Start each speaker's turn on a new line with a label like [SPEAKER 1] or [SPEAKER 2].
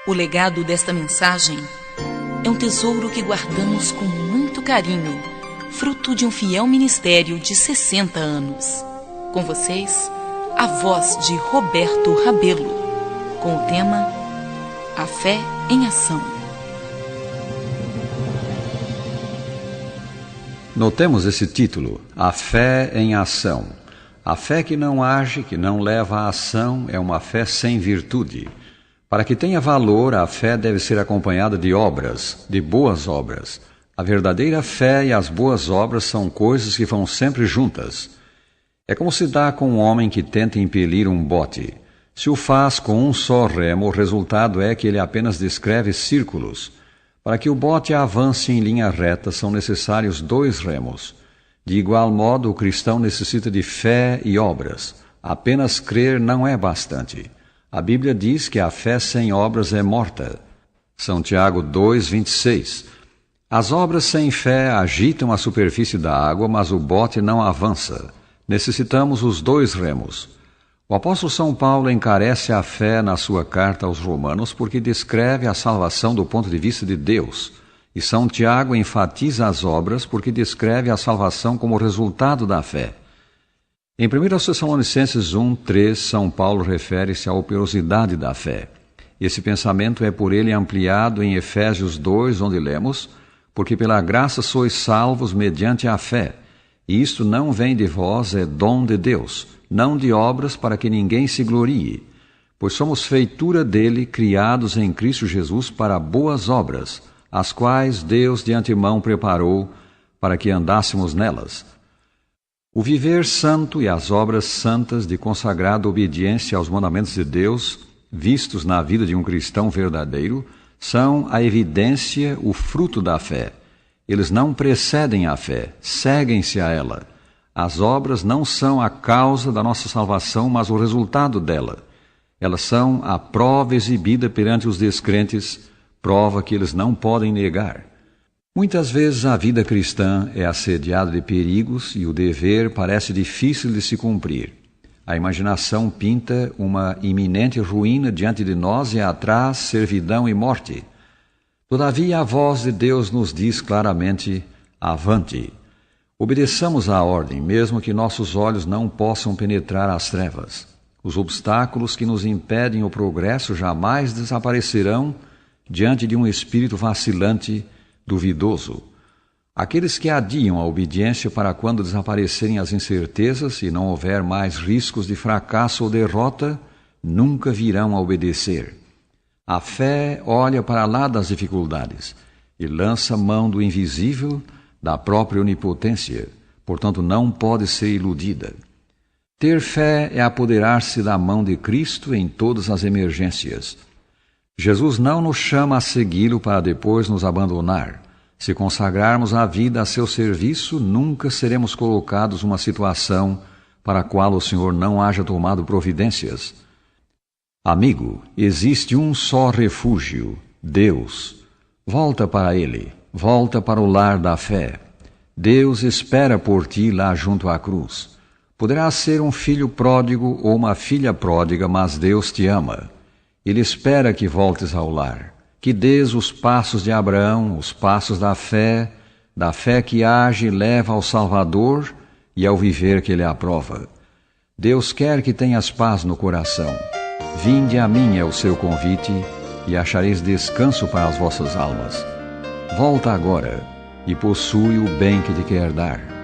[SPEAKER 1] O legado desta mensagem é um tesouro que guardamos com muito carinho, fruto de um fiel ministério de 60 anos. Com vocês, a voz de Roberto Rabelo, com o tema A Fé em Ação.
[SPEAKER 2] Notemos esse título, A Fé em Ação. A fé que não age, que não leva à ação, é uma fé sem virtude. Para que tenha valor, a fé deve ser acompanhada de obras, de boas obras. A verdadeira fé e as boas obras são coisas que vão sempre juntas. É como se dá com um homem que tenta impelir um bote. Se o faz com um só remo, o resultado é que ele apenas descreve círculos. Para que o bote avance em linha reta, são necessários 2 remos. De igual modo, o cristão necessita de fé e obras. Apenas crer não é bastante. A Bíblia diz que a fé sem obras é morta. São Tiago 2:26. As obras sem fé agitam a superfície da água, mas o bote não avança. Necessitamos os 2 remos. O apóstolo São Paulo encarece a fé na sua carta aos Romanos porque descreve a salvação do ponto de vista de Deus. E São Tiago enfatiza as obras porque descreve a salvação como resultado da fé. Em 1 Tessalonicenses 1:3, São Paulo refere-se à operosidade da fé. Esse pensamento é por ele ampliado em Efésios 2, onde lemos: porque pela graça sois salvos mediante a fé. E isto não vem de vós, é dom de Deus, não de obras para que ninguém se glorie. Pois somos feitura dele, criados em Cristo Jesus para boas obras, as quais Deus de antemão preparou para que andássemos nelas. O viver santo e as obras santas de consagrada obediência aos mandamentos de Deus, vistos na vida de um cristão verdadeiro, são a evidência, o fruto da fé. Eles não precedem a fé, seguem-se a ela. As obras não são a causa da nossa salvação, mas o resultado dela. Elas são a prova exibida perante os descrentes, prova que eles não podem negar. Muitas vezes a vida cristã é assediada de perigos e o dever parece difícil de se cumprir. A imaginação pinta uma iminente ruína diante de nós e atrás servidão e morte. Todavia a voz de Deus nos diz claramente: avante! Obedeçamos à ordem, mesmo que nossos olhos não possam penetrar as trevas. Os obstáculos que nos impedem o progresso jamais desaparecerão diante de um espírito vacilante, duvidoso. Aqueles que adiam a obediência para quando desaparecerem as incertezas e não houver mais riscos de fracasso ou derrota, nunca virão a obedecer. A fé olha para lá das dificuldades e lança mão do invisível, da própria onipotência, portanto não pode ser iludida. Ter fé é apoderar-se da mão de Cristo em todas as emergências. Jesus não nos chama a segui-lo para depois nos abandonar. Se consagrarmos a vida a seu serviço, nunca seremos colocados numa situação para a qual o Senhor não haja tomado providências. Amigo, existe um só refúgio, Deus. Volta para Ele, volta para o lar da fé. Deus espera por ti lá junto à cruz. Poderá ser um filho pródigo ou uma filha pródiga, mas Deus te ama. Ele espera que voltes ao lar, que dês os passos de Abraão, os passos da fé que age e leva ao Salvador e ao viver que Ele aprova. Deus quer que tenhas paz no coração. Vinde a mim é o seu convite, e achareis descanso para as vossas almas. Volta agora e possui o bem que te quer dar.